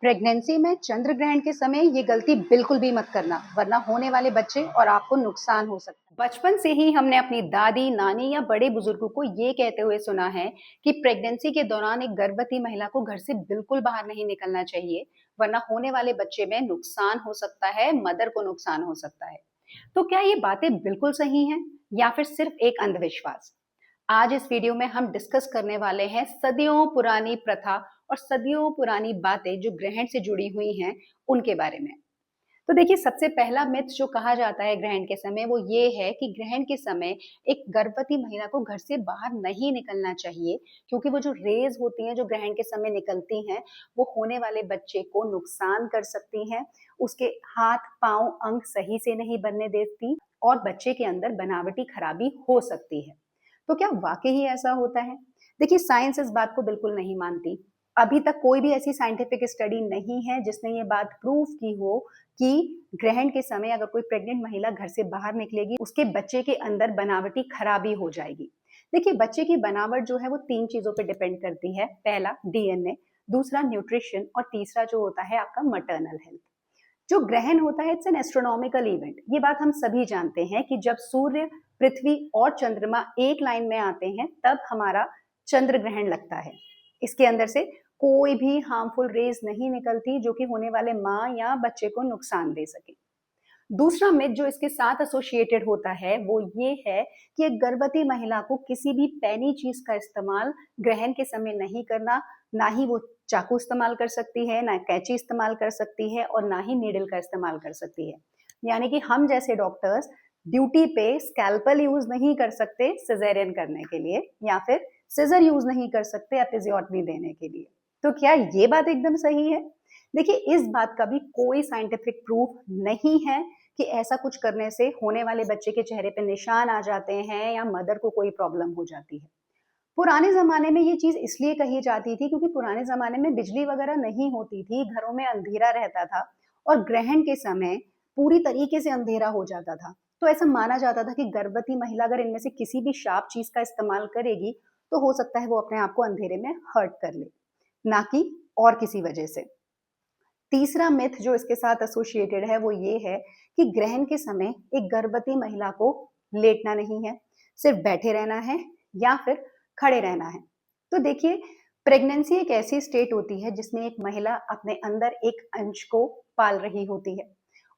Pregnancy में चंद्र ग्रहण के समय ये गलती बिल्कुल भी मत करना, वरना होने वाले बच्चे और आपको नुकसान हो सकता है। बचपन से ही हमने अपनी दादी, नानी या बड़े बुजुर्गों को ये कहते हुए सुना है कि प्रेगनेंसी के दौरान एक गर्भवती महिला को घर से बिल्कुल बाहर नहीं निकलना चाहिए, वरना होने वाले बच्चे में नुकसान हो सकता है, मदर को नुकसान हो सकता है। तो क्या ये बातें बिल्कुल सही हैं या फिर सिर्फ एक अंधविश्वास? आज इस वीडियो में हम डिस्कस करने वाले हैं सदियों पुरानी प्रथा और सदियों पुरानी बातें जो ग्रहण से जुड़ी हुई हैं उनके बारे में। तो देखिए, सबसे पहला मिथ जो कहा जाता है ग्रहण के समय वो ये है कि ग्रहण के समय एक गर्भवती महिला को घर से बाहर नहीं निकलना चाहिए, क्योंकि वो जो रेज होती हैं जो ग्रहण के समय निकलती हैं वो होने वाले बच्चे को नुकसान कर सकती हैं, उसके हाथ पांव अंग सही से नहीं बनने देती और बच्चे के अंदर बनावटी खराबी हो सकती है। तो क्या वाकई ही ऐसा होता है? देखिए, साइंस इस बात को बिल्कुल नहीं मानती। अभी तक कोई भी ऐसी साइंटिफिक स्टडी नहीं है जिसने ये बात प्रूव की हो कि ग्रहण के समय अगर कोई प्रेग्नेंट महिला घर से बाहर निकलेगी, उसके बच्चे के अंदर बनावटी खराबी हो जाएगी। देखिए, बच्चे की बनावट जो है वो 3 चीज़ों पे डिपेंड करती है। पहला डीएनए, दूसरा न्यूट्रिशन और तीसरा जो होता है आपका मैटरनल हेल्थ। जो ग्रहण होता है इट्स एन एस्ट्रोनॉमिकल इवेंट। ये बात हम सभी जानते हैं कि जब सूर्य, पृथ्वी और चंद्रमा एक लाइन में आते हैं तब हमारा चंद्र ग्रहण लगता है। इसके अंदर से कोई भी हार्मफुल रेज नहीं निकलती जो कि होने वाले माँ या बच्चे को नुकसान दे सके। दूसरा मिथ जो इसके साथ एसोसिएटेड होता है वो ये है कि एक गर्भवती महिला को किसी भी पैनी चीज का इस्तेमाल ग्रहण के समय नहीं करना। ना ही वो चाकू इस्तेमाल कर सकती है, ना कैंची इस्तेमाल कर सकती है और ना ही नीडल का इस्तेमाल कर सकती है। यानी कि हम जैसे डॉक्टर्स ड्यूटी पे स्कैल्पल यूज नहीं कर सकते सिजेरियन करने के लिए, या फिर सिजर यूज नहीं कर सकते एपिजियोटमी देने के लिए। तो क्या ये बात एकदम सही है? देखिए, इस बात का भी कोई साइंटिफिक प्रूफ नहीं है कि ऐसा कुछ करने से होने वाले बच्चे के चेहरे पे निशान आ जाते हैं या मदर को कोई प्रॉब्लम हो जाती है। पुराने ज़माने में ये चीज़ इसलिए कही जाती थी क्योंकि पुराने ज़माने में बिजली वगैरह नहीं होती थी, घरों में अंधेरा रहता था और ग्रहण के समय पूरी तरीके से अंधेरा हो जाता था। तो ऐसा माना जाता था कि गर्भवती महिला अगर इनमें से किसी भी शार्प चीज़ का इस्तेमाल करेगी, तो हो सकता है वो अपने आप को अंधेरे में हर्ट कर ले, ना कि और किसी वजह से। तीसरा मिथ जो इसके साथ एसोसिएटेड है वो ये है कि ग्रहण के समय एक गर्भवती महिला को लेटना नहीं है, सिर्फ बैठे रहना है या फिर खड़े रहना है। तो देखिए, प्रेगनेंसी एक ऐसी स्टेट होती है जिसमें एक महिला अपने अंदर एक अंश को पाल रही होती है।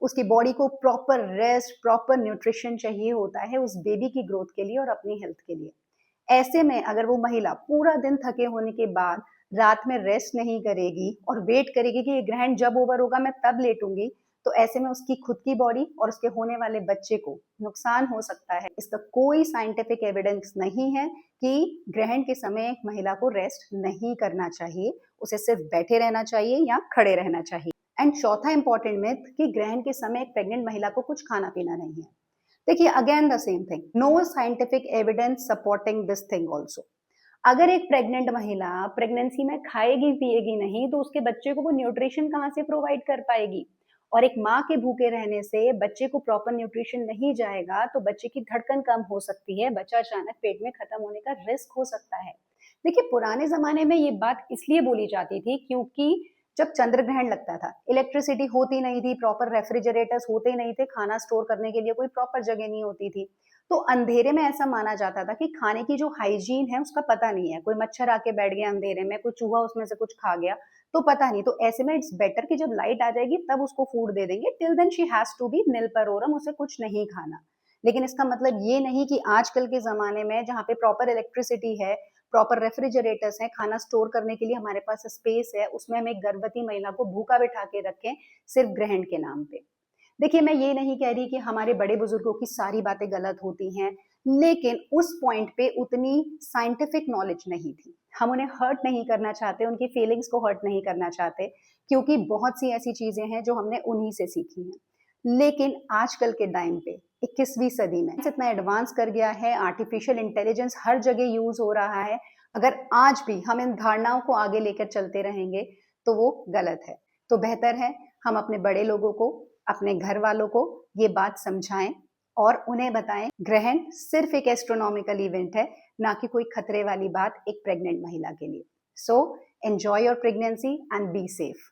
उसकी बॉडी को प्रॉपर रेस्ट, प्रॉपर न्यूट्रिशन चाहिए होता है उस बेबी की ग्रोथ के लिए और अपनी हेल्थ के लिए। ऐसे में अगर वो महिला पूरा दिन थके होने के बाद रात में रेस्ट नहीं करेगी और वेट करेगी कि ये ग्रहण जब ओवर होगा मैं तब लेटूंगी, तो ऐसे में उसकी खुद की बॉडी और उसके होने वाले बच्चे को नुकसान हो सकता है। इसका कोई साइंटिफिक एविडेंस नहीं है कि ग्रहण के समय एक महिला को रेस्ट नहीं करना चाहिए, उसे सिर्फ बैठे रहना चाहिए या खड़े रहना चाहिए। एंड चौथा इंपॉर्टेंट मिथ कि ग्रहण के समय एक प्रेग्नेंट महिला को कुछ खाना पीना नहीं है। देखिए, again the same thing, no scientific evidence supporting this thing also. अगर एक प्रेग्नेंट महिला प्रेगनेंसी में खाएगी पिएगी नहीं तो उसके बच्चे को वो न्यूट्रिशन कहाँ से प्रोवाइड कर पाएगी? और एक माँ के भूखे रहने से बच्चे को प्रॉपर न्यूट्रिशन नहीं जाएगा तो बच्चे की धड़कन कम हो सकती है, बच्चा अचानक पेट में खत्म होने का रिस्क हो सकता है। देखिए, पुराने जमाने में ये बात इसलिए बोली जाती थी क्योंकि जब चंद्र ग्रहण लगता था इलेक्ट्रिसिटी होती नहीं थी, प्रॉपर रेफ्रिजरेटर्स होते नहीं थे, खाना स्टोर करने के लिए कोई प्रॉपर जगह नहीं होती थी। तो अंधेरे में ऐसा माना जाता था कि खाने की जो हाइजीन है उसका पता नहीं है, कोई मच्छर आके बैठ गया अंधेरे में, कोई चूहा उसमें से कुछ खा गया, तो पता नहीं। तो ऐसे में इट्स बेटर कि जब लाइट आ जाएगी तब उसको फूड दे देंगे। Till then she has to be nil परोरम, उसे कुछ नहीं खाना। लेकिन इसका मतलब ये नहीं कि आजकल के जमाने में जहाँ पे प्रॉपर इलेक्ट्रिसिटी है, प्रॉपर रेफ्रिजरेटर्स हैं, खाना स्टोर करने के लिए हमारे पास स्पेस है, उसमें हम एक गर्भवती महिला को भूखा बिठा के रखें सिर्फ ग्रहण के नाम पे। देखिए, मैं ये नहीं कह रही कि हमारे बड़े बुजुर्गों की सारी बातें गलत होती हैं, लेकिन उस पॉइंट पे उतनी साइंटिफिक नॉलेज नहीं थी। हम उन्हें हर्ट नहीं करना चाहते, उनकी फीलिंग्स को हर्ट नहीं करना चाहते, क्योंकि बहुत सी ऐसी चीजें हैं जो हमने उन्हीं से सीखी हैं। लेकिन आजकल के टाइम पे 21वीं सदी में इतना एडवांस कर गया है, आर्टिफिशियल इंटेलिजेंस हर जगह यूज हो रहा है। अगर आज भी हम इन धारणाओं को आगे लेकर चलते रहेंगे तो वो गलत है। तो बेहतर है हम अपने बड़े लोगों को, अपने घर वालों को ये बात समझाएं और उन्हें बताएं ग्रहण सिर्फ एक एस्ट्रोनॉमिकल इवेंट है, ना कि कोई खतरे वाली बात एक प्रेग्नेंट महिला के लिए। So enjoy your pregnancy and be safe.